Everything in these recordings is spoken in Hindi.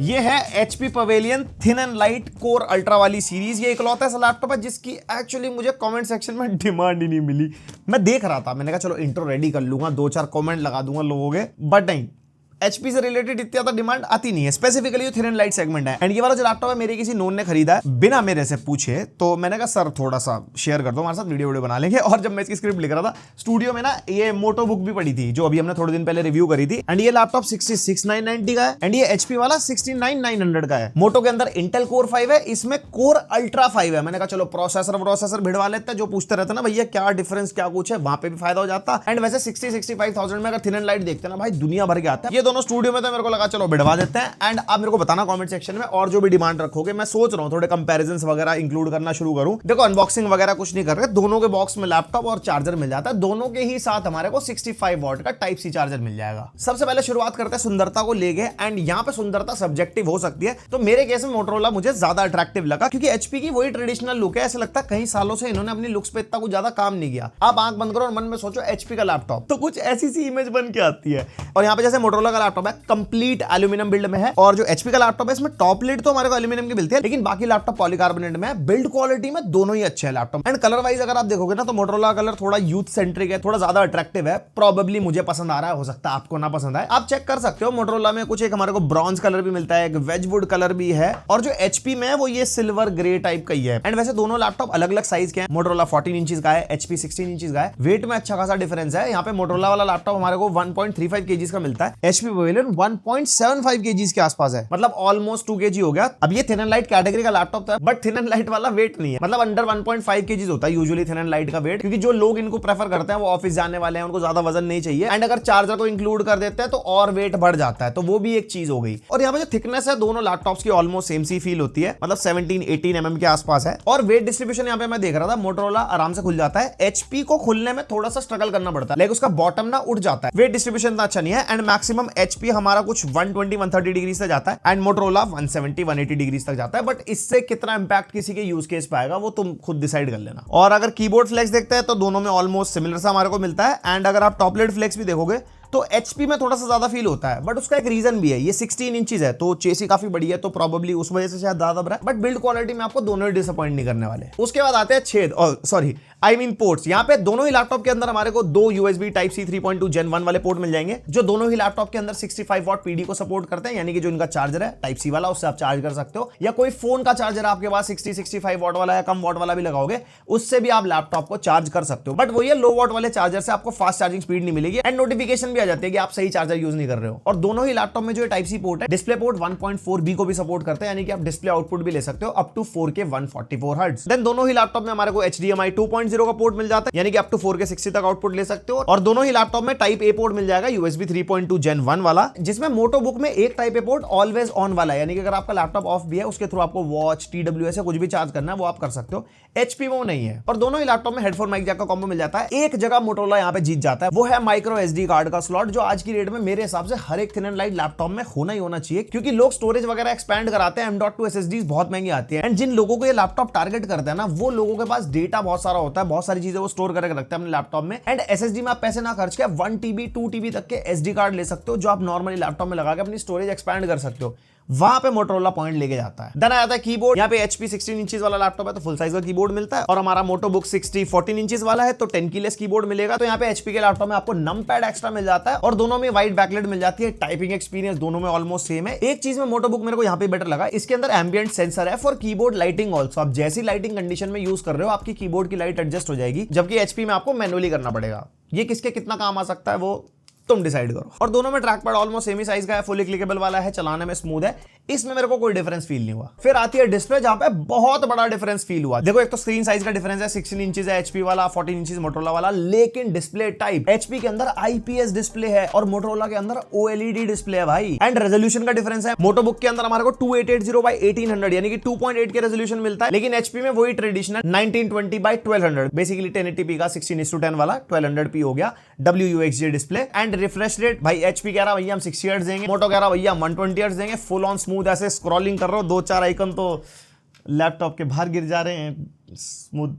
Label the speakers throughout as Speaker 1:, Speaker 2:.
Speaker 1: ये है HP pavilion thin and light core ultra वाली सीरीज। ये इकलौता ऐसा लैपटॉप है जिसकी एक्चुअली मुझे कमेंट सेक्शन में डिमांड ही नहीं मिली। मैं देख रहा था, मैंने कहा चलो इंट्रो रेडी कर लूंगा, 2-4 कमेंट लगा दूंगा लोगों के, बट नहीं, HP से रिलेटेड इतनी ज्यादा डिमांड आती नहीं है, स्पेसिफिकली ये थिन एंड लाइट सेगमेंट है। एंड ये वाला जो लैपटॉप है मेरे किसी नोन ने खरीदा है बिना मेरे से पूछे, तो मैंने कहा सर थोड़ा सा शेयर कर दो हमारे साथ, वीडियो बना लेंगे। और जब मैं इसकी स्क्रिप्ट लिख रहा था स्टूडियो में ना, ये मोटो बुक भी पड़ी थी जो अभी हमने थोड़े दिन पहले रिव्यू करी थी। एंड ये लैपटॉप 66,990 का है एंड ये HP वाला 69,900 का है। मोटो के अंदर इंटेल कोर 5 है, इसमें कोर अल्ट्रा 5 है। मैंने कहा चलो प्रोसेसर भिड़वा लेते हैं, जो पूछते रहते ना भैया क्या डिफरेंस क्या कुछ है, वहां पे भी फायदा हो जाता। एंड वैसे 60-65,000 में अगर थिन एंड लाइट देखते हैं ना भाई, दुनिया भर के आते हैं। ये दोनों स्टूडियो में तो मेरे को लगा चलो बिड़वा देते हैं। एंड आप मेरे को बताना कमेंट सेक्शन में, और जो भी डिमांड रखोगे, मैं सोच रहा हूं थोड़े कंपैरिजंस वगैरह इंक्लूड करना शुरू करूं। देखो अनबॉक्सिंग वगैरह कुछ नहीं कर रहे, दोनों के बॉक्स में लैपटॉप और चार्जर मिल जाता है, दोनों के ही साथ हमारे को 65 वॉट का टाइप सी चार्जर मिल जाएगा। सबसे पहले शुरुआत करते हैं सुंदरता को लेके। एंड यहाँ पे सुंदरता सब्जेक्टिव हो सकती है, तो मेरे केस में मोटोरोला मुझे ज्यादा अट्रैक्टिव लगा, क्योंकि HP की वही ट्रेडिशनल लुक है। ऐसा लगता है कई सालों से इन्होंने अपनी लुक्स पे इतना कुछ ज्यादा काम नहीं किया। आप आंख बंद करो और मन में सोचो HP का लैपटॉप, तो कुछ ऐसी सी इमेज बन के आती है। और यहाँ पे जैसे मोटोरोला का लैपटॉप है कंप्लीट एल्यूमिनियम बिल्ड में है, और जो HP का लैपटॉप है इसमें टॉप लिड तो हमारे को एल्यूमिनियम की मिलती है, लेकिन बाकी लैपटॉप पॉलीकार्बोनेट में है। बिल्ड क्वालिटी में दोनों ही अच्छे हैं लैपटॉप। एंड कलर वाइज अगर आप देखोगे ना, तो मोटोरोला कलर थोड़ा यूथ सेंट्रिक है, थोड़ा ज्यादा अट्रैक्टिव है। प्रोबेबली मुझे पसंद आ रहा है, हो सकता है आपको ना पसंद आए, आप चेक कर सकते हो। मोटोरोला में कुछ एक हमारे को ब्रॉन्ज कलर भी मिलता है, एक वेजवुड कलर भी है, और जो HP में है वो ये सिल्वर ग्रे टाइप का ही है। एंड वैसे दोनों लैपटॉप अलग अलग साइज के हैं। मोटोरोला 14 इंचेस का है, HP 16 इंचेस का है। वेट में अच्छा खासा डिफरेंस है। यहाँ पे मोटोरोला वाला लैपटॉप हमारे को 1.35 kg का मिलता है, HP पवेलियन 1.75 kg के आसपास है, मतलब ऑलमोस्ट 2 kg हो गया। अब ये थिन एंड लाइट कैटेगरी का लैपटॉप था, बट थिन एंड लाइट वाला वेट नहीं है, मतलब अंडर 1.5 kg होता है यूजुअली थिन एंड लाइट का वेट, क्योंकि जो लोग इनको प्रेफर करते हैं वो ऑफिस जाने वाले हैं, उनको ज्यादा वजन नहीं चाहिए। एंड अगर चार्जर को इंक्लूड कर देते हैं तो और वेट बढ़ जाता है, तो वो भी एक चीज हो गई। और यहाँ पे जो थिकनेस है दोनों लैपटॉप्स की ऑलमोस्ट सेम सी फील होती है, मतलब 17-18 mm के आसपास है। और वेट डिस्ट्रीब्यूशन यहाँ पे मैं देख रहा था, मोटोरोला आराम से खुल जाता है, HP को खुलने में थोड़ा सा स्ट्रगल करना पड़ता है, लेकिन उसका बॉटम ना उठ जाता है। वेट डिस्ट्रीब्यूशन इतना अच्छा नहीं है। एंड मैक्सिमम HP हमारा कुछ 120-130 डिग्री से जाता है, एंड मोटोरोला 170-180 डिग्री तक जाता है। बट इससे कितना इंपैक्ट किसी के यूज केस पे आएगा वो तुम खुद डिसाइड कर लेना। और अगर कीबोर्ड फ्लेक्स देखते हैं तो दोनों में ऑलमोस्ट सिमिलर सा हमारे को मिलता है। एंड अगर आप टॉप लिड फ्लेक्स भी देखोगे तो HP में थोड़ा सा ज्यादा फील होता है, बट उसका एक रीजन भी है, ये 16 इंचेस है, तो चेसी काफी बड़ी है, तो प्रोबेबली उस वजह से शायद ज्यादा बड़ा है। बट बिल्ड क्वालिटी में आपको दोनों ही डिसअपॉइंट नहीं करने वाले। उसके बाद आते हैं छेद, सॉरी आई मीन पोर्ट्स। यहाँ पे दोनों ही लैपटॉप के अंदर हमारे को 2 USB Type-C 3.2 Gen 1 वाले पोर्ट मिल जाएंगे, जो दोनों ही लैपटॉप के अंदर 65 वॉट PD को सपोर्ट करते हैं, यानी कि जो इनका चार्जर है Type-C वाला, उससे आप चार्ज कर सकते हो। या कोई फोन का चार्जर आपके पास 60-65 वॉट वाला या कम वॉट वाला भी लगाओगे, उससे भी आप लैपटॉप को चार्ज कर सकते हो। बट वो ये लो वॉट वाले चार्जर से आपको फास्ट चार्जिंग स्पीड नहीं मिलेगी, एंड नोटिफिकेशन भी आ जाती है कि आप सही चार्जर यूज नहीं कर रहे हो। और दोनों ही लैपटॉप में जो Type-C पोर्ट है, डिस्प्ले पोर्ट 1.4B को भी सपोर्ट करते हैं, यानी कि आप डिस्प्ले आउटपुट भी ले सकते हो up to 4K 144 hertz. Then दोनों ही लैपटॉप में हमारे को HDMI 2.0 का पोर्ट मिल जाता है, यानी कि अप टू 4K 60 तक आउटपुट ले सकते हो। और दोनों ही लैपटॉप में Type-A पोर्ट मिल जाएगा, USB 3.2 Gen 1 वाला, जिसमें मोटो बुक में एक Type-A पोर्ट ऑलवेज ऑन वाला है, यानी कि अगर आपका लैपटॉप ऑफ भी है, उसके थ्रू आपको वॉच, TWS या कुछ भी चार्ज करना है वो आप कर सकते हो। HP में वो नहीं है। और दोनों ही लैपटॉप में हेडफोन माइक जैक का कॉम्बो मिल जाता है। एक जगह मोटोरोला यहाँ पे जीत जाता है, वो है माइक्रो SD कार्ड का स्लॉट, जो आज की डेट में मेरे हिसाब से हर एक थिन एंड लाइट लैपटॉप में होना ही होना चाहिए, क्योंकि लोग स्टोरेज वगैरह एक्सपैंड कराते हैं, M.2 SSDs बहुत महंगी आती है। एंड जिन लोगों को ये लैपटॉप टारगेट करते हैं ना, वो लोगों के पास डेटा बहुत सारा होता है, बहुत सारी चीजें वो स्टोर करके रखते हैं अपने लैपटॉप में। एंड SSD में आप पैसे ना खर्च के 1 TB 2 TB तक के SD कार्ड ले सकते हो, जो आप नॉर्मली लैपटॉप में लगा के अपनी स्टोरेज एक्सपैंड कर सकते हो। वहां पे मोटोरोला पॉइंट लेके जाता है। देन आता है कीबोर्ड। यहाँ पे HP 16 इंचेस वाला लैपटॉप है, तो फुल साइज का कीबोर्ड मिलता है, और हमारा मोटो बुक 14 इंचेस वाला है, तो 10 कीलेस कीबोर्ड मिलेगा। तो यहाँ पे HP के लैपटॉप में आपको नम पैड एक्स्ट्रा मिल जाता है, और दोनों में वाइड बैकलाइट मिल जाती है। टाइपिंग एक्सपीरियंस दोनों में ऑलमोस्ट सेम है। एक चीज में मोटो बुक मेरे को यहाँ पे बेटर लगा, इसके अंदर एम्बिएंट सेंसर है फॉर कीबोर्ड लाइटिंग ऑल्सो। आप जैसी लाइटिंग कंडीशन में यूज कर रहे हो, आपकी कीबोर्ड की लाइट एडजस्ट हो जाएगी, जबकि HP में आपको मैनुअली करना पड़ेगा। ये किसके कितना काम आ सकता है वो तुम डिसाइड करो। और दोनों में ट्रैक पैड ऑलमोस्ट सेम ही साइज का है, फुली क्लिकेबल वाला है, चलाने में स्मूथ है, इसमें मेरे को कोई डिफरेंस फील नहीं हुआ। फिर आती है डिस्प्ले, जहां पे बहुत बड़ा डिफरेंस फील हुआ। देखो एक तो स्क्रीन साइज का डिफरेंस है, 16 इंचेस है HP वाला, 14 इंचेस मोटोरोला वाला, लेकिन डिस्प्ले टाइप HP के अंदर IPS डिस्प्ले है और मोटोरोला के अंदर OLED डिस्प्ले है भाई। एंड रेजोल्यूशन का डिफरेंस है, मोटो बुक के अंदर हमारे को 2880x1800 यानी कि 2.8 के रेजोल्यूशन मिलता है, लेकिन HP में वही ट्रेडिशनल 1920x1200, बेसिकली 1080p का 16:10 वाला 1200p हो गया, WUXJ display. And refresh rate भाई HP कह रहा भैया हम 60 हर्ट्ज देंगे, मोटो कह रहा भैया 120 हर्ट्ज देंगे। फुल ऑन स्मूथ, ऐसे स्क्रॉलिंग कर रहे हो, 2-4 आइकन तो लैपटॉप के बाहर गिर जा रहे हैं, स्मूथ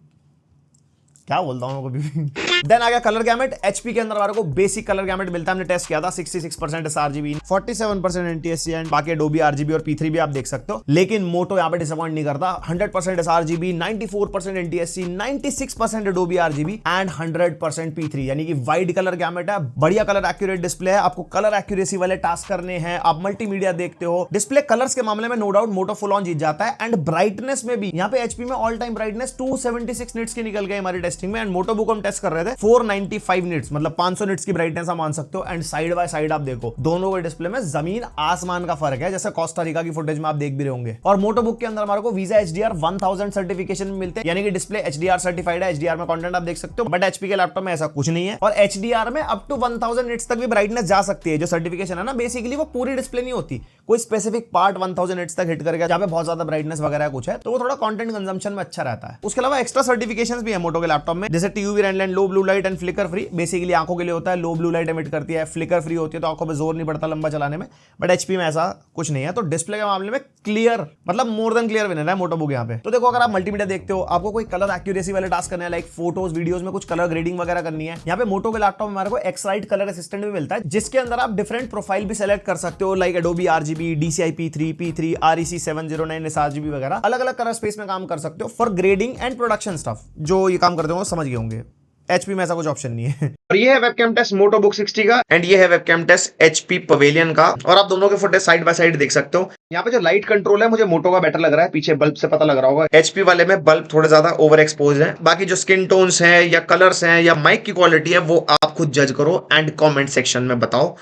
Speaker 1: क्या बोलता हूँ कभी भी। देन आ गया कलर गैमेट। एचपी के अंदर हमारे को बेसिक कलर गैमेट मिलता है, हमने टेस्ट किया था। 66% SRGB, 47% NTSC एंड बाकी Adobe RGB और P3 भी आप देख सकते हो। लेकिन मोटो यहाँ पे डिसअपॉइंट नहीं करता। 100% SRGB, 94% NTSC, 96% Adobe RGB and 100% P3, यानी कि वाइड कलर गैमेट है, बढ़िया कलर एक्यूरेट डिस्प्ले है। आपको कलर एक्यूरेसी वाले टास्क करने हैं, आप मल्टीमीडिया देखते हो। डिस्प्ले कलर्स के मामले में no doubt Moto full on जीत जाता है। एंड ब्राइटनेस में भी यहाँ पे एचपी में ऑल टाइम ब्राइटनेस 276 निट्स की निकल गई हमारी टेस्टिंग में। एंड मोटो बुक हम टेस्ट कर रहे थे 495 निट्स, मतलब 500 निट्स की ब्राइटनेस आप मान सकते हो। एंड साइड बाय साइड आप देखो, दोनों के डिस्प्ले में जमीन आसमान का फर्क है, जैसे कोस्टा रिका की फुटेज में आप देख भी रहे होंगे। और मोटो बुक के अंदर हमारे को वीजा HDR 1000 सर्टिफिकेशन मिलते हैं, यानी कि डिस्प्ले HDR सर्टिफाइड है, HDR में कंटेंट आप देख सकते हो। बट एचपी के लैपटॉप में ऐसा कुछ नहीं है। और HDR में अप टू 1000 निट्स तक भी ब्राइटनेस जा सकती है। जो सर्टिफिकेशन है ना, बेसिकली वो पूरी डिस्प्ले नहीं होती, कोई स्पेसिफिक पार्ट 1000 निट्स तक हिट करेगा, जहां पे बहुत ज्यादा ब्राइटनेस वगैरह कुछ है, तो वो थोड़ा कंटेंट कंजम्पशन में अच्छा रहता है। उसके अलावा एक्स्ट्रा सर्टिफिकेशंस भी है मोटो के लैपटॉप में, जैसे TUV Rheinland, low blue light and flicker free. Basically आंखों के लिए होता है, लो ब्लू लाइट एमिट करती है, फ्लिकर फ्री होती है, तो आंखों पे जोर नहीं पड़ता लंबा चलाने में। बट एचपी में ऐसा कुछ नहीं है। तो डिस्प्ले के मामले में क्लियर, मतलब मोर देन क्लियर विनर है मोटो बुक यहाँ पे। तो देखो, अगर आप मल्टीमीडिया देखते हो, आपको कोई कलर एक्यूरेसी वाले टास्क करने हैं, लाइक फोटोज वीडियोज में कुछ कलर ग्रेडिंग वगैरह करनी है, यहाँ पे मोटो के लैपटॉप में हमारे को एक्सराइट कलर असिस्टेंट भी मिलता है, जिसके अंदर आप डिफरेंट प्रोफाइल भी सेलेक्ट कर सकते हो, like Adobe RGB, DCI P3, REC 709 SRGB वगैरह अलग अलग कलर स्पेस में काम कर सकते हो for grading and production stuff. जो ये काम करते हो समझ गए होंगे। एचपी में ऐसा कुछ ऑप्शन नहीं है। और ये है वेबकैम टेस्ट मोटो बुक 60 का, एंड ये है वेबकैम टेस्ट एचपी पवेलियन का। और आप दोनों के फुटेज साइड बाय साइड देख सकते हो। यहाँ पे जो लाइट कंट्रोल है मुझे मोटो का बेटर लग रहा है, पीछे बल्ब से पता लग रहा होगा। एचपी वाले में बल्ब थोड़े ज्यादा ओवर एक्सपोज है। बाकी जो स्किन टोन्स हैं या कलर्स हैं या माइक की क्वालिटी है, वो आप खुद जज करो एंड कॉमेंट सेक्शन में बताओ।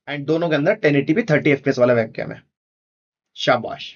Speaker 1: एंड दोनों के अंदर 1080p 30 FPS वाला वेबकैम है। शाबाश।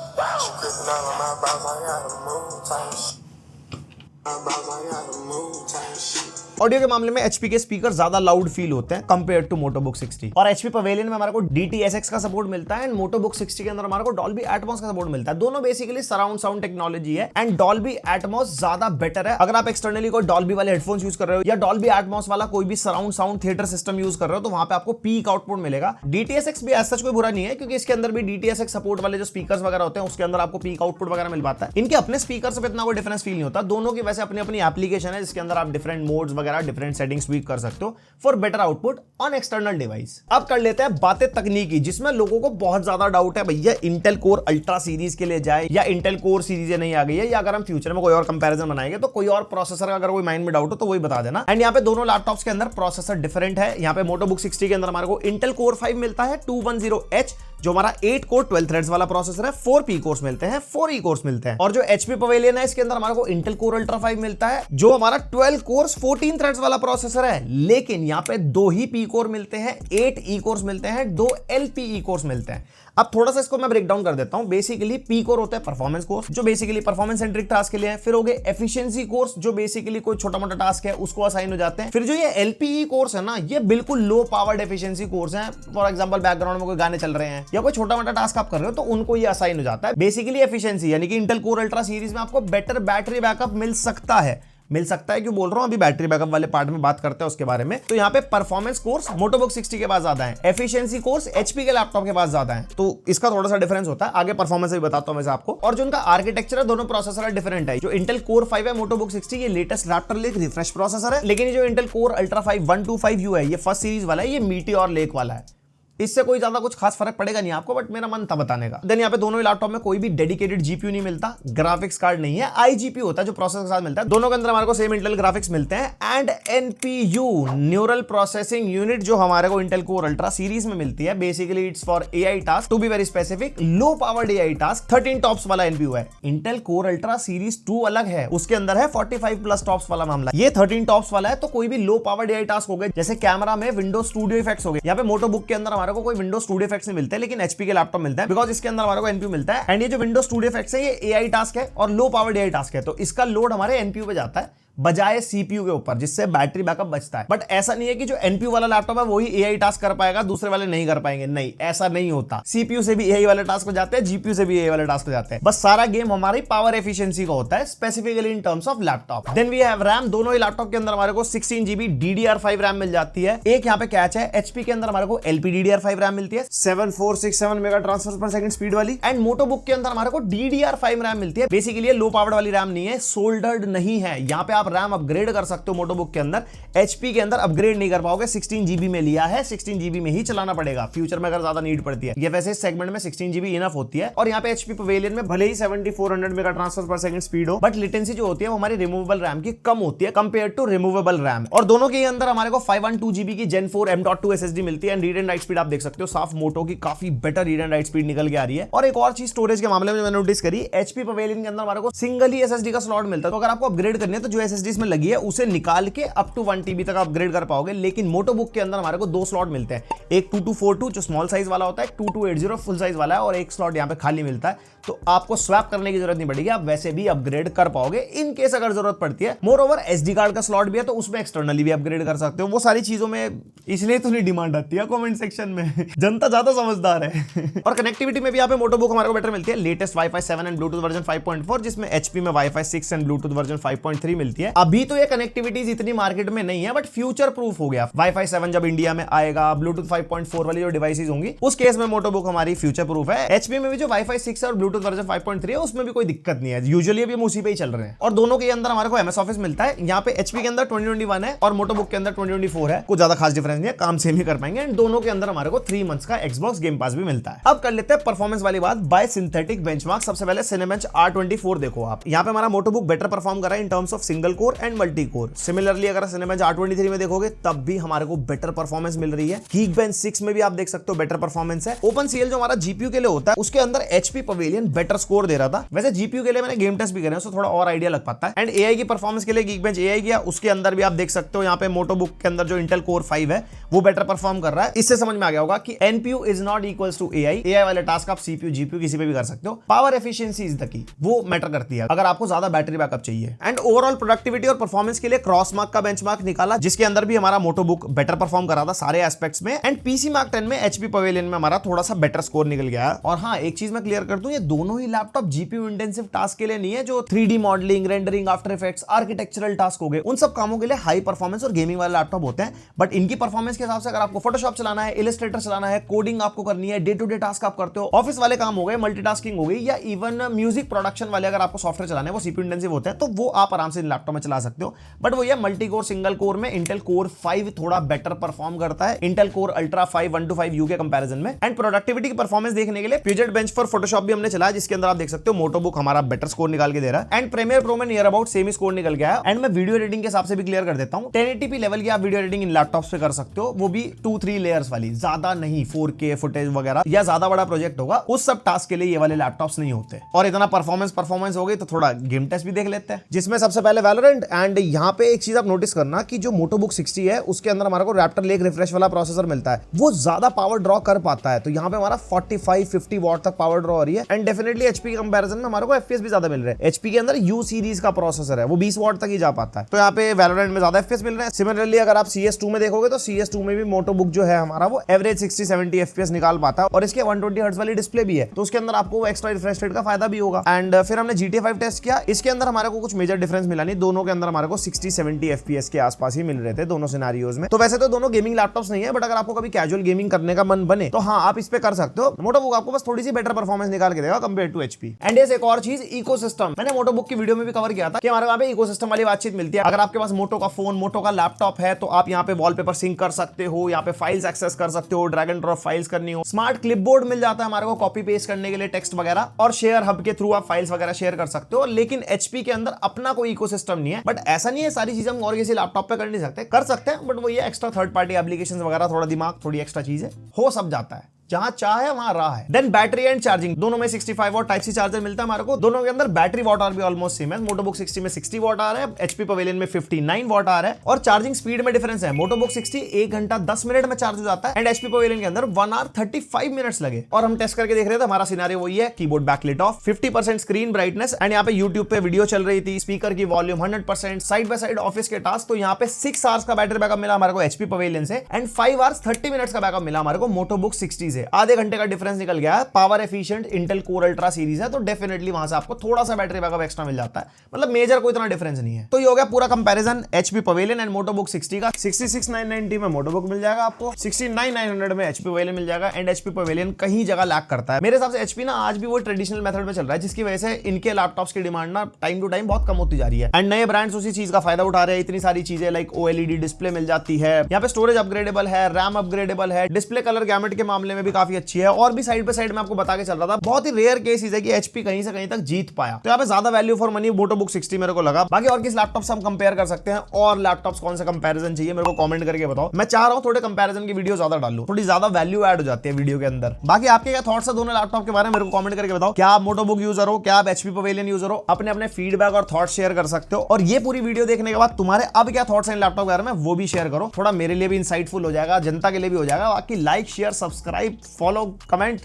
Speaker 1: ऑडियो के मामले में एचपी के स्पीकर ज्यादा लाउड फील होते हैं कंपेयर टू मोटो बुक 60। और एचपी पवेलियन में हमारे को DTSX का सपोर्ट मिलता है, एंड मोटो बुक 60 के अंदर हमारे को डॉल्बी एटमॉस का सपोर्ट मिलता है। दोनों बेसिकली सराउंड साउंड टेक्नोलॉजी है, एंड डॉल्बी एटमॉस ज्यादा बेटर है। अगर आप एक्सटर्नली कोई डॉल्बी वाले हेडफोन्स यूज कर रहे हो या डॉल्बी एटमॉस वाला कोई भी surround sound theatre system use कर रहे हो, तो वहां पे आपको पीक आउटपुट मिलेगा। DTSX भी ऐसा कोई बुरा नहीं है, क्योंकि इसके अंदर भी DTSX सपोर्ट वाले जो स्पीकर्स वगैरह होते हैं, उसके अंदर आपको पीक आउटपुट वगैरह मिल पाता है। इनके अपने स्पीकर से इतना कोई डिफरेंस फील नहीं होता। दोनों की वैसे अपनी अपनी एप्लीकेशन है, जिसके अंदर आप डिफरेंट मोड्स वगैरह, डिफरेंट सेटिंग्स भी कर सकते हो for better output on external device. अब कर लेते हैं बातें तकनीकी, जिसमें लोगों को बहुत ज्यादा डाउट है, भैया इंटेल कोर अल्ट्रा सीरीज के लिए जाए या इंटेल कोर सीरीज नहीं आ गई है, या अगर हम फ्यूचर में कोई और कंपैरिजन बनाएंगे तो कोई और प्रोसेसर का अगर कोई माइंड में डाउट हो तो वही बता देना। एंड यहाँ पे दोनों लैपटॉप्स के अंदर प्रोसेसर डिफरेंट है। यहाँ पे मोटो बुक 60 के अंदर हमारे को इंटेल कोर 5 मिलता है 210H, जो हमारा 8 कोर 12 थ्रेड्स वाला प्रोसेसर है। 4 P कोर्स मिलते हैं, 4 E कोर्स मिलते हैं। और जो एचपी पवेलियन है, इसके अंदर हमारे को इंटेल कोर अल्ट्रा 5 मिलता है, जो हमारा 12 कोर्स 14 थ्रेड्स वाला प्रोसेसर है। लेकिन यहाँ पे 2 ही P कोर मिलते हैं, 8 E कोर्स मिलते हैं, 2 LPE कोर्स मिलते हैं। अब थोड़ा सा इसको मैं ब्रेक डाउन कर देता हूं। बेसिकली P कोर होता है परफॉर्मेंस कोर्स, जो बेसिकली परफॉर्मेंस सेंट्रिक टास्क के लिए है। फिर हो गए एफिशिएंसी कोर्स, जो बेसिकली कोई छोटा मोटा टास्क है उसको असाइन हो जाते हैं। फिर जो ये LPE कोर्स है ना, ये बिल्कुल लो पावर्ड एफिशिएंसी कोर्स है। फॉर एग्जांपल बैकग्राउंड में कोई गाने चल रहे हैं या कोई छोटा मोटा टास्क आप कर रहे हो, तो उनको ये असाइन हो जाता है। बेसिकली एफिशिएंसी, यानी कि इंटेल कोर अल्ट्रा सीरीज में आपको बेटर बैटरी बैकअप मिल सकता है। क्यों बोल रहा हूं, अभी बैटरी बैकअप वाले पार्ट में बात करते हैं उसके बारे में। तो यहाँ पे परफॉर्मेंस कोर्स मोटो बुक 60 के पास ज्यादा है, एफिशिएंसी कोर्स एचपी के लैपटॉप के पास ज्यादा है। तो इसका थोड़ा सा डिफरेंस होता है, आगे परफॉर्मेंस भी बताता हूं मैं आपको। और जो उनका आर्किटेक्चर है, दोनों प्रोसेसर डिफरेंट है। जो इंटेल कोर 5 है मोटो बुक 60, ये latest Raptor lake refresh processor है। लेकिन ये जो इंटेल कोर अल्ट्रा 5 125U है, ये फर्स्ट सीरीज वाला है, ये मीटियोर लेक वाला है। इससे कोई ज्यादा कुछ खास फर्क पड़ेगा नहीं आपको, बट मेरा मन था बताने का। देन यहाँ पे दोनों ही लैपटॉप में कोई भी डेडिकेटेड जीपीयू नहीं मिलता, ग्राफिक्स कार्ड नहीं है, आईजीपीयू होता है जो प्रोसेसर के साथ मिलता है। दोनों के अंदर हमारे को सेम इंटेल ग्राफिक्स मिलते हैं, and NPU neural processing unit जो हमारे को इंटेल कोर अल्ट्रा सीरीज में मिलती है। Basically it's for AI task, to be very specific low powered AI task. 13 tops वाला एनपीयू है। इंटेल कोर अल्ट्रा सीरीज 2 अलग है, उसके अंदर है 45+ टॉप्स वाला मामला। ये 13 टॉप्स वाला है, तो कोई भी लो पावर्ड एआई टास्क हो गए, जैसे कैमरा में विंडोज स्टूडियो इफेक्ट्स हो गए। यहाँ पे मोटो बुक के अंदर हमारे को कोई विंडोज स्टूडियो इफेक्ट्स नहीं मिलते, लेकिन एचपी के लैपटॉप मिलता है, बिकॉज इसके अंदर हमारे को एनपीयू मिलता है। एंड ये जो विंडोज स्टूडियो इफेक्ट्स है, ये एआई टास्क है और लो पावर्ड एआई टास्क है, तो इसका लोड हमारे एनपीयू पे जाता है बजाय सीपीयू के ऊपर, जिससे बैटरी बैकअप बचता है। बट ऐसा नहीं है कि जो एनपीयू वाला लैपटॉप है वही एआई टास्क कर पाएगा, दूसरे वाले नहीं कर पाएंगे। नहीं, ऐसा नहीं होता। सीपीयू से भी एआई वाले टास्क हो जाते हैं, जीपीयू से भी एआई वाले टास्क हो जाते हैं। बस सारा गेम हमारी पावर एफिशिएंसी का होता है, specifically in terms of laptop. Then we have RAM. दोनों ही लैपटॉप के अंदर हमारे को 16GB DDR5 रैम मिल जाती है। एक यहाँ पे कैच है, एचपी के अंदर हमारे को LPDDR5 रैम मिलती है, 7467 मेगा ट्रांसफर पर सेकंड स्पीड वाली। एंड मोटो बुक के अंदर हमारे को DDR5 रैम मिलती है। बेसिकली लो पावर्ड वाली रैम नहीं है, सोल्डर्ड नहीं है। यहाँ पे आप रैम अपग्रेड कर सकते हो मोटोबुक के अंदर, HP के अंदर अपग्रेड नहीं कर पाओगे। 16 GB में लिया है, 16 GB में ही चलाना पड़ेगा फ्यूचर में अगर ज्यादा नीड पड़ती है। ये वैसे इस सेगमेंट में 16 GB इनफ होती है। और यहाँ पे HP पवेलियन में भले ही 7400 मेगा ट्रांसफर पर सेकंड स्पीड हो, बट लेटेंसी जो होती है वो हमारी रिमूवेबल रैम की कम होती है कंपेयर टू रिमूवेबल रैम। और दोनों के अंदर हमारे को 512 GB की Gen 4 M.2 SSD मिलती है। And read and right speed आप देख सकते हो, साफ मोटो की काफी better read and right speed निकल के आ रही है। और एक और चीज स्टोरेज के मामले में मैंने नोटिस करी, HP पवेलियन के अंदर हमारे को सिंगल ही SSD का स्लॉट मिलता है। तो अगर आपको अपग्रेड करनी है तो जो SSD इसमें लगी है उसे निकाल के अप टू 1 TB तक अपग्रेड कर पाओगे। लेकिन मोटोबुक के अंदर हमारे को दो स्लॉट मिलते हैं, एक 2242 जो स्मॉल साइज वाला होता है, 2280 फुल साइज वाला है, और एक स्लॉट यहाँ पे खाली मिलता है। तो आपको स्वैप करने की जरूरत नहीं पड़ेगी, आप वैसे भी अपग्रेड कर पाओगे इन केस अगर जरूरत पड़ती है। मोर ओवर SD कार्ड का स्लॉट भी है तो उसमें एक्सटर्नली भी अपग्रेड कर सकते हो। वो सारी चीजों में इसलिए तो नहीं डिमांड आती है कमेंट सेक्शन में, जनता ज्यादा समझदार है। और कनेक्टिविटी में भी यहाँ पे मोटोबुक हमारे को बेटर मिलती है, latest Wi-Fi 7 and Bluetooth version 5.4, जिसमें HP में Wi-Fi 6 एंड ब्लूटूथ वर्जन 5.3 मिलती है। अभी तो ये कनेक्टिविटीज इतनी मार्केट में नहीं है, बट फ्यूचर प्रूफ हो गया। Wi-Fi 7 जब इंडिया में आएगा, ब्लूटूथ 5.4 वाली जो डिवाइसेज होंगी उस केस में मोटोबुक हमारी फ्यूचर प्रूफ है। HP में भी जो Wi-Fi 6 और ब्लूटूथ वर्जन 5.3 है उसमें भी कोई दिक्कत नहीं है, यूजुअली अभी हम उसी पे ही चल रहे हैं। और दोनों के अंदर हमारे को MS ऑफिस मिलता है। यहाँ पे HP के अंदर 2021 है और मोटोबुक के अंदर 2024 है, कुछ ज्यादा खास डिफरेंस नहीं है, काम सेम ही कर पाएंगे। एंड दोनों के अंदर हमारे को 3 मंथ्स का Xbox गेम पास भी मिलता है। अब कर लेते हैं परफॉर्मेंस वाली बात बाय सिंथेटिक बेंचमार्क। सबसे पहले Cinebench R24 देखो आप, यहाँ पे हमारा मोटोबुक बेटर परफॉर्म कर रहा है इन terms of single core and multi core. Similarly अगर Cinebench R23 में देखोगे तब भी हमारे को बेटर परफॉर्मेंस मिल रही है। Geekbench 6 में भी आप देख सकते हो बेटर परफॉर्मेंस है। OpenCL जो हमारा GPU के लिए होता है उसके अंदर HP पवेलियन बेटर स्कोर दे रहा था। वैसे GPU के लिए मैंने गेम टेस्ट भी करे, उससे थोड़ा और आइडिया लग पाता है। एंड AI की परफॉर्मेंस के लिए Geekbench AI किया, उसके अंदर भी आप देख सकते हो यहाँ पे मोटोबुक के अंदर जो Intel Core 5 है वो बेटर परफॉर्म कर रहा है। इससे समझ में आ गया होगा कि NPU is not equals to AI वाले टास्क आप CPU GPU किसी पे भी कर सकते हो। Power efficiency is the key, वो मैटर करती है अगर आपको ज्यादा बैटरी बैकअप चाहिए। एंड ओवरऑल प्रोडक्टिविटी और परफॉर्मेंस के लिए क्रॉसमार्क का बेंचमार्क निकाला, जिसके अंदर भी हमारा मोटोबुक बेटर परफॉर्म कर रहा था सारे एस्पेक्ट्स में। एंड PC Mark 10 में HP पवेलियन में हमारा थोड़ा सा बेटर स्कोर निकल गया। और हाँ, एक चीज मैं क्लियर कर दूं, ये दोनों ही लैपटॉप GPU इंटेंसिव टास्क के लिए नहीं है। जो 3D modelling, rendering, after effects, architectural task हो गए, उन सब कामों के लिए हाई परफॉर्मेंस और गेमिंग वाले लैपटॉप होते हैं। बट इनकी परफॉर्मेंस के हिसाब से अगर आपको फोटोशॉप चलाना है, इलस्ट्रेटर चलाना है, कोडिंग आपको करनी है, डे टू डे टास्क आप करते हो, ऑफिस वाले काम हो गए, मल्टीटास्किंग हो गई, या इवन म्यूजिक प्रोडक्शन वाले अगर आपको सॉफ्टवेयर चलाने हैं वो CPU इंटेंसिव होते हैं, तो वो आप आराम से लैपटॉप में चला सकते हो। बट वो ये मल्टी कोर सिंगल कोर में Intel Core 5 थोड़ा बेटर परफॉर्म करता है Intel Core Ultra 5 125U के कंपैरिजन में। एंड प्रोडक्टिविटी की परफॉर्मेंस देखने के लिए Puget Bench for Photoshop भी हमने चलाया, जिसके अंदर आप देख सकते हो मोटोबुक हमारा बेटर स्कोर निकाल के दे रहा है। एंड Premiere Pro में near about same he score निकल गया है। एंड मैं वीडियो एडिटिंग के हिसाब से भी क्लियर कर देता हूं, 1080p लेवल की आप वीडियो एडिटिंग इन लैपटॉप्स पे कर सकते हो, वो भी 2-3 लेयर्स वाली, ज्यादा नहीं 4K फुटेज वगैरह, या ज्यादा बड़ा प्रोजेक्ट होगा उस सब टास्क के लिए ये वाले लैपटॉप्स नहीं होते। और इतना परफॉर्मेंस हो गई तो थोड़ा गेम टेस्ट भी देख लेते हैं, जिसमें सबसे पहले Valorant। एंड यहाँ पे एक चीज आप नोटिस करना कि जो मोटोबुक 60 है उसके अंदर हमारे को Raptor Lake रिफ्रेश वाला प्रोसेसर मिलता है, वो ज्यादा पावर ड्रॉ कर पाता है। तो यहाँ पे हमारा 45-50 वॉट तक पावर ड्रॉ हो रही है। एंड डेफिनेटली HP के कंपैरिजन में हमारे को FPS भी ज्यादा मिल रहे हैं। HP के अंदर U सीरीज का प्रोसेसर है, वो 20 वॉट तक ही जा पाता है, तो यहाँ पे Valorant में ज्यादा FPS मिल रहे हैं। सिमिलरली अगर आप CS2 में देखोगे तो CS2 में भी मोटोबुक जो है हमारा वो एवरेज 60-70 FPS निकाल पाता है, और इसके 120 हर्ट्ज वाली डिस्प्ले भी है, तो उसके अंदर आपको एक्स्ट्रा रिफ्रेश रेट का फायदा भी होगा। एंड फिर हमने GTA 5 टेस्ट किया, इसके अंदर हमारे को कुछ मेजर डिफरेंस मिला नहीं, दोनों के अंदर हमारे को 60-70 FPS के आसपास ही मिल रहे थे दोनों सिनेरियोज में। तो वैसे तो दोनों गेमिंग लैपटॉप्स नहीं है, बट अगर आपको कभी कैजुअल गेमिंग करने का मन बने तो हाँ, आप इस पे कर सकते हो। मोटोबुक आपको बस थोड़ी सी बेटर परफॉर्मेंस निकाल के देगा कंपेयर टू HP। एंड ये एक और चीज, इकोसिस्टम, मैंने मोटोबुक की वीडियो में भी कवर किया था कि हमारे वहां पे इकोसिस्टम वाली बातचीत मिलती है। अगर आपके पास मोटो का फोन, मोटो का लैपटॉप है तो आप यहाँ पे वॉलपेपर सिंक कर सकते हो, यहाँ पे फाइल्स एक्सेस कर सकते हो, ड्रैग एंड ड्रॉप फाइल्स करनी हो, स्मार्ट क्लिपबोर्ड मिल जाता है हमारे को कॉपी पेस्ट करने के लिए टेक्स्ट वगैरह, और शेयर हब के थ्रू आप फाइल्स वगैरह शेयर कर सकते हो। लेकिन HP के अंदर अपना कोई इकोसिस्टम नहीं है। बट ऐसा नहीं है सारी चीजें हम और किसी लैपटॉप पे कर नहीं सकते, कर सकते हैं, बट वो ये एक्स्ट्रा थर्ड पार्टी एप्लीकेशंस वगैरह, थोड़ा दिमाग, थोड़ी एक्स्ट्रा चीज है, हो सब जाता है, जहां चाहे वहां रहा है। देन बैटरी एंड चार्जिंग, दोनों में 65 वॉट टाइप सी चार्जर मिलता है हमारे को। दोनों के अंदर बैटरी वॉट आवर भी ऑलमोस्ट सेम है। मोटोबुक 60 में 60 वॉट आ रहा है, HP पवेलियन में 59 वॉट आ रहा है। और चार्जिंग स्पीड में डिफरेंस है, मोटोबुक 60 1 घंटा 10 मिनट में चार्ज हो जाता है, एंड HP पवेलियन के अंदर 1 hour 35 मिनट्स लगे। और हम टेस्ट करके देख रहे थे, हमारा सिनेरियो वही है, keyboard backlit of, 50% screen brightness, and यहाँ पे यूट्यूब पे वीडियो चल रही थी, स्पीकर की volume 100%, side by side office के टास्क। तो यहाँ पे 6 hours का बैटरी बैकअप मिला हमारे को HP पवेलियन से, एंड 5 hours 30 मिनट्स का बैकअप मिला हमारे को मोटोबुक 60 से। से आधे घंटे का डिफरेंस निकल गया है। Power efficient Intel Core Ultra series है, तो डेफिनेटली वहां से आपको थोड़ा सा बैटरी बैकअप एक्स्ट्रा मिल जाता है, मतलब मेजर कोई इतना डिफरेंस नहीं है। तो ये हो गया पूरा कंपैरिजन एचपी पवेलियन एंड मोटोबुक 60 का। 66,990 में मोटोबुक मिल जाएगा आपको, 69,900 में एचपी पवेलियन मिल जाएगा। एंड एचपी पवेलियन कहीं जगह लैग करता है मेरे हिसाब से। एचपी ना आज भी वो ट्रेडिशनल मेथड में चल रहा है, जिसकी वजह से इनके लैपटॉप्स की डिमांड ना टाइम टू टाइम बहुत कम होती जा रही है। एंड नए ब्रांड्स उसी चीज का फायदा उठा रहे हैं। इतनी सारी चीजें लाइक ओएलईडी डिस्प्ले मिल जाती है, यहाँ पे स्टोरेज अपग्रेडेबल है, रैम अपग्रेडेबल है, डिस्प्ले कलर गैमेट के मामले में भी काफी अच्छी है। और भी साइड पे साइड में आपको बता के चल रहा था, बहुत ही रेयर केस है कि एचपी कहीं से कहीं तक जीत पाया। तो यहाँ पे ज्यादा वैल्यू फॉर मनी मोटोबुक 60 मेरे को लगा। बाकी और किस लैपटॉप से हम कंपेयर कर सकते हैं और लैपटॉप्स कौन सा कंपैरिजन चाहिए मेरे को कमेंट करके बताओ। मैं चाह रहा हूँ थोड़े कंपैरिजन की वीडियो ज्यादा डालूं, थोड़ी ज्यादा वैल्यू ऐड हो जाती है वीडियो के अंदर। बाकी आपके क्या थॉट्स है दोनों लैपटॉप के बारे में मेरे को कमेंट करके बताओ। क्या आप मोटोबुक यूजर हो, क्या आप एचपी पवेलियन यूजर हो? अपने अपने फीडबैक और थॉट्स शेयर कर सकते हो। और ये पूरी वीडियो देखने के बाद तुम्हारे अब क्या थॉट्स हैं लैपटॉप के बारे में वो भी शेयर करो, थोड़ा मेरे लिए भी इंसाइटफुल हो जाएगा, जनता के लिए भी हो जाएगा। बाकी like share subscribe follow comment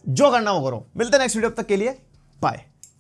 Speaker 1: जो करना वो करो। मिलते हैं नेक्स्ट वीडियो, तक के लिए बाय।